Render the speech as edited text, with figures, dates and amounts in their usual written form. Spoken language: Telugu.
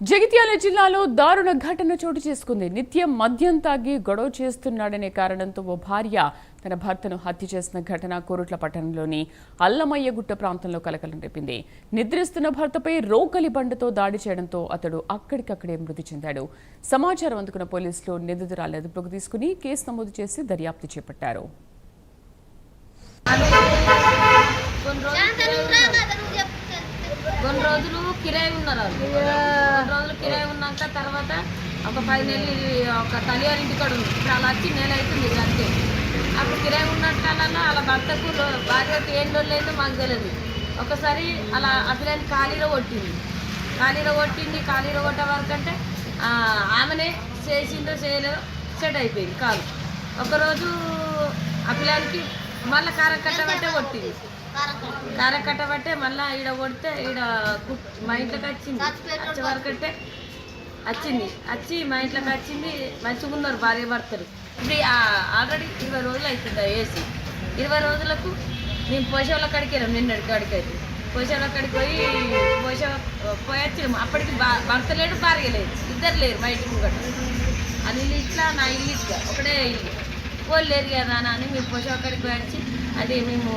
జగిత్యాల జిల్లాలో దారుణ ఘటన చోటు చేసుకుంది. నిత్యం మద్యం తాగి గొడవ చేస్తున్నాడనే కారణంతో ఓ భార్య తన భర్తను హత్య చేసిన ఘటన కోరుట్ల పట్టణంలోని అల్లమయ్యగుట్ట ప్రాంతంలో కలకలం రేపింది. నిద్రిస్తున్న భర్తపై రోకలి బండతో దాడి చేయడంతో అతడు అక్కడికక్కడే మృతి చెందాడు. సమాచారం అందుకున్న పోలీసులు నిందితురాలు అదుపులోకి తీసుకుని కేసు నమోదు చేసి దర్యాప్తు చేపట్టారు. కొన్ని రోజులు కిరాయి ఉన్నారు. కొన్ని రోజులు కిరాయి ఉన్నాక తర్వాత ఒక 10 నెలలు ఒక తల్లిగారి ఇంటికాడ ఉంది. ఇప్పుడు అలా వచ్చి నెల అవుతుంది అంతే. అప్పుడు కిరాయి ఉన్నట్లల్లో అలా భర్తకు భార్యకు ఏం లేదో మాకు తెలియదు. ఒకసారి అలా అభిలాన్ని ఖాళీలో కొట్టింది. ఖాళీలో కొట్టే వరకు అంటే ఆమెనే చేసిందో చేయలేదో సెట్ అయిపోయింది కాదు. ఒకరోజు అభిలానికి మళ్ళీ కారం కట్టబట్టే కొట్టింది. కారం కట్టబట్టే మళ్ళీ ఈడ కొడితే ఈడ మా ఇంట్లోకి వచ్చింది. వచ్చే వరకు అంటే వచ్చి మా ఇంట్లోకి వచ్చింది. మంచిగా ఉన్నారు భార్య భర్తలు. ఇప్పుడు ఆల్రెడీ 20 రోజులు అవుతుంది వేసి. 20 రోజులకు మేము పోషాల కాడికి వెళ్ళాం. నిన్నటి కాడికి అయితే పోషాల కాడికి పోయి వచ్చినాము. అప్పటికి భర్త లేడు, భార్య లేదు, ఇద్దరు లేరు. మా ఇంటి ముంగట అది ఇల్లు ఇట్లా, నా ఇల్లు ఇట్లా ఒకటే ఇల్లు. వాళ్ళు లేరు కదా అని మేము పోషాల కాడికి పోయి వచ్చి అది మేము